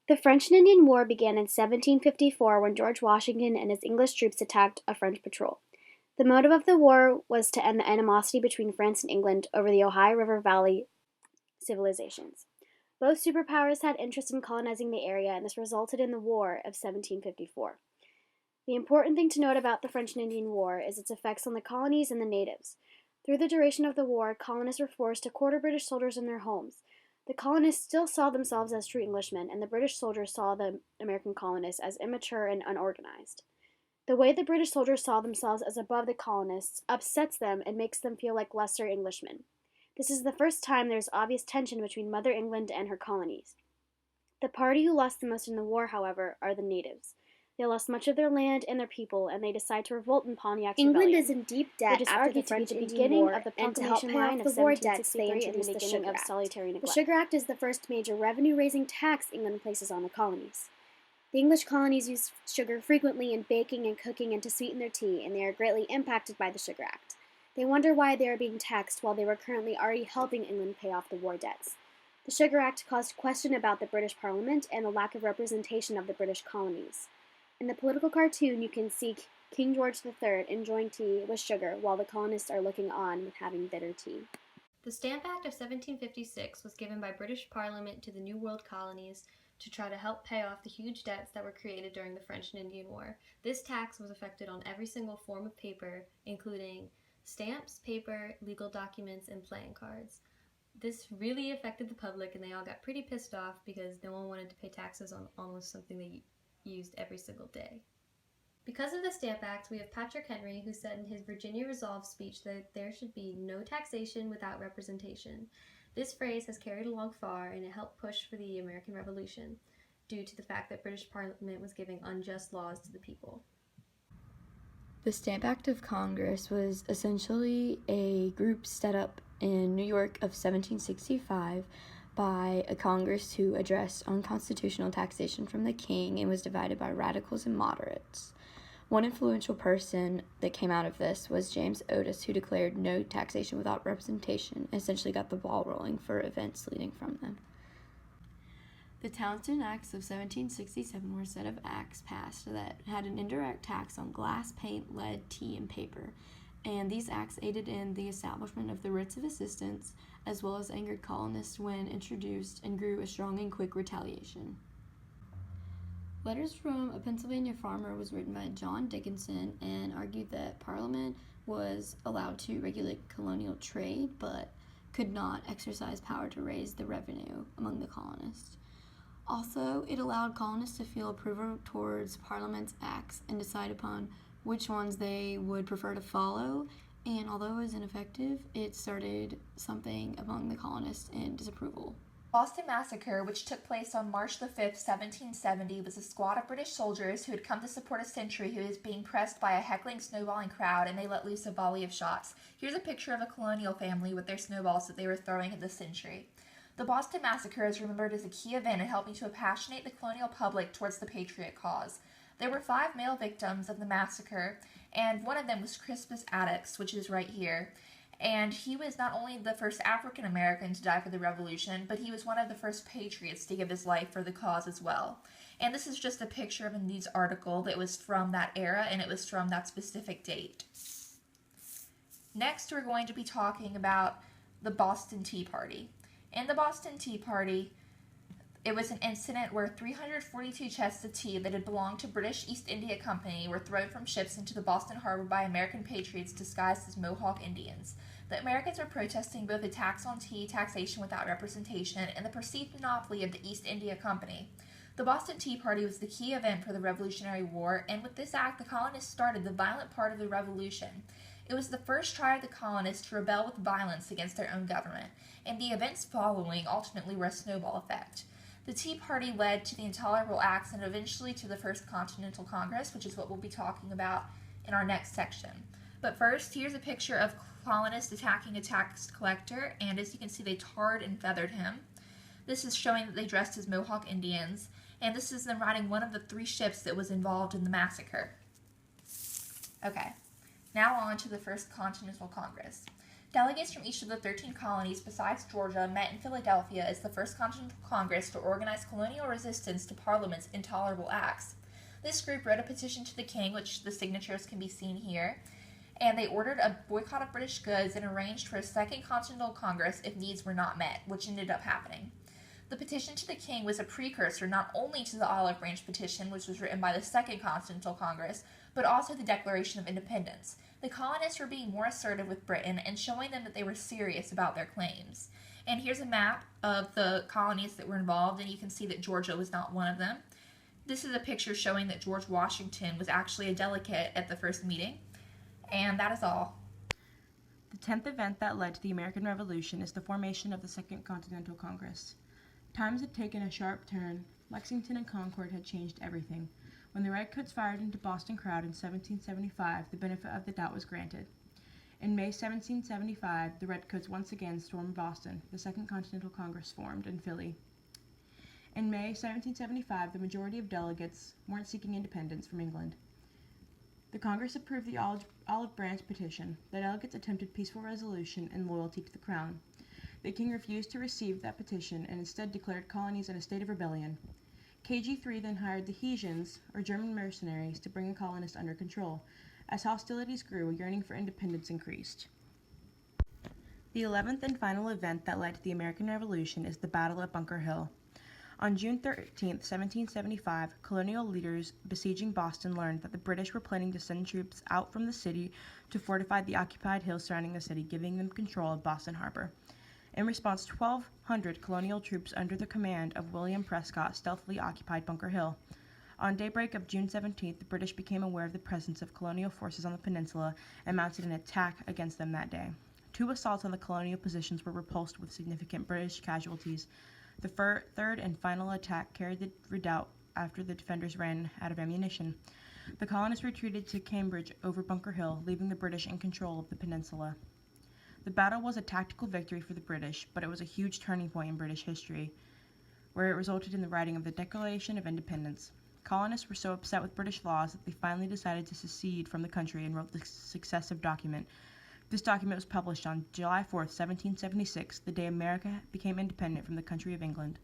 The French and Indian War began in 1754 when George Washington and his English troops attacked a French patrol. The motive of the war was to end the animosity between France and England over the Ohio River Valley civilizations. Both superpowers had interest in colonizing the area, and this resulted in the War of 1754. The important thing to note about the French and Indian War is its effects on the colonies and the natives. Through the duration of the war, colonists were forced to quarter British soldiers in their homes. The colonists still saw themselves as true Englishmen, and the British soldiers saw the American colonists as immature and unorganized. The way the British soldiers saw themselves as above the colonists upsets them and makes them feel like lesser Englishmen. This is the first time there is obvious tension between Mother England and her colonies. The party who lost the most in the war, however, are the natives. They lost much of their land and their people, and they decide to revolt in Pontiac's England rebellion, is in deep debt which is after the argued to be French the Indian beginning War, of the and to help Proclamation pay Line off of the war debts, they 1763 and the introduced the beginning Sugar of Act. salutary The neglect. Sugar Act is the first major revenue-raising tax England places on the colonies. The English colonies use sugar frequently in baking and cooking and to sweeten their tea, and they are greatly impacted by the Sugar Act. They wonder why they are being taxed while they were currently already helping England pay off the war debts. The Sugar Act caused question about the British Parliament and the lack of representation of the British colonies. In the political cartoon, you can see King George III enjoying tea with sugar while the colonists are looking on with having bitter tea. The Stamp Act of 1756 was given by British Parliament to the New World colonies to try to help pay off the huge debts that were created during the French and Indian War. This tax was affected on every single form of paper, including stamps, paper, legal documents, and playing cards. This really affected the public, and they all got pretty pissed off because no one wanted to pay taxes on almost something they used every single day. Because of the Stamp Act, we have Patrick Henry, who said in his Virginia Resolve speech that there should be no taxation without representation. This phrase has carried along far, and it helped push for the American Revolution, due to the fact that British Parliament was giving unjust laws to the people. The Stamp Act of Congress was essentially a group set up in New York of 1765 by a Congress who addressed unconstitutional taxation from the king and was divided by radicals and moderates. One influential person that came out of this was James Otis, who declared no taxation without representation and essentially got the ball rolling for events leading from them. The Townshend Acts of 1767 were a set of acts passed that had an indirect tax on glass, paint, lead, tea, and paper, and these acts aided in the establishment of the writs of assistance, as well as angered colonists when introduced and grew a strong and quick retaliation. Letters from a Pennsylvania Farmer was written by John Dickinson and argued that Parliament was allowed to regulate colonial trade, but could not exercise power to raise the revenue among the colonists. Also, it allowed colonists to feel approval towards Parliament's acts and decide upon which ones they would prefer to follow, and although it was ineffective, it started something among the colonists in disapproval. Boston Massacre, which took place on March the 5th, 1770, was a squad of British soldiers who had come to support a sentry who was being pressed by a heckling, snowballing crowd, and they let loose a volley of shots. Here's a picture of a colonial family with their snowballs that they were throwing at the sentry. The Boston Massacre is remembered as a key event in helping to passionate the colonial public towards the patriot cause. There were 5 male victims of the massacre, and one of them was Crispus Attucks, which is right here. And he was not only the first African American to die for the Revolution, but he was one of the first patriots to give his life for the cause as well. And this is just a picture of a news article that was from that era, and it was from that specific date. Next, we're going to be talking about the Boston Tea Party. In the Boston Tea Party, it was an incident where 342 chests of tea that had belonged to British East India Company were thrown from ships into the Boston harbor by American patriots disguised as Mohawk Indians. The Americans were protesting both a tax on tea, taxation without representation, and the perceived monopoly of the East India Company. The Boston Tea Party was the key event for the Revolutionary War, and with this act, the colonists started the violent part of the revolution. It was the first try of the colonists to rebel with violence against their own government, and the events following ultimately were a snowball effect. The Tea Party led to the Intolerable Acts and eventually to the First Continental Congress, which is what we'll be talking about in our next section. But first, here's a picture of colonists attacking a tax collector, and as you can see, they tarred and feathered him. This is showing that they dressed as Mohawk Indians, and this is them riding one of the 3 ships that was involved in the massacre. Okay, now on to the First Continental Congress. Delegates from each of the 13 colonies besides Georgia met in Philadelphia as the First Continental Congress to organize colonial resistance to Parliament's intolerable acts. This group wrote a petition to the king, which the signatures can be seen here, and they ordered a boycott of British goods and arranged for a Second Continental Congress if needs were not met, which ended up happening. The petition to the king was a precursor not only to the Olive Branch Petition, which was written by the Second Continental Congress, but also the Declaration of Independence. The colonists were being more assertive with Britain and showing them that they were serious about their claims. And here's a map of the colonies that were involved, and you can see that Georgia was not one of them. This is a picture showing that George Washington was actually a delegate at the first meeting. And that is all. The 10th event that led to the American Revolution is the formation of the Second Continental Congress. Times had taken a sharp turn. Lexington and Concord had changed everything. When the Redcoats fired into Boston crowd in 1775, the benefit of the doubt was granted. In May 1775, the Redcoats once again stormed Boston. The Second Continental Congress formed in Philly. In May 1775, the majority of delegates weren't seeking independence from England. The Congress approved the Olive Branch Petition. The delegates attempted peaceful resolution and loyalty to the crown. The king refused to receive that petition and instead declared colonies in a state of rebellion. KG3 then hired the Hessians, or German mercenaries, to bring the colonists under control. As hostilities grew, a yearning for independence increased. The 11th and final event that led to the American Revolution is the Battle of Bunker Hill. On June 13, 1775, colonial leaders besieging Boston learned that the British were planning to send troops out from the city to fortify the occupied hills surrounding the city, giving them control of Boston Harbor. In response, 1,200 colonial troops under the command of William Prescott stealthily occupied Bunker Hill. On daybreak of June 17th, the British became aware of the presence of colonial forces on the peninsula and mounted an attack against them that day. 2 assaults on the colonial positions were repulsed with significant British casualties. The third and final attack carried the redoubt after the defenders ran out of ammunition. The colonists retreated to Cambridge over Bunker Hill, leaving the British in control of the peninsula. The battle was a tactical victory for the British, but it was a huge turning point in British history, where it resulted in the writing of the Declaration of Independence. Colonists were so upset with British laws that they finally decided to secede from the country and wrote the successive document. This document was published on July 4, 1776, the day America became independent from the country of England.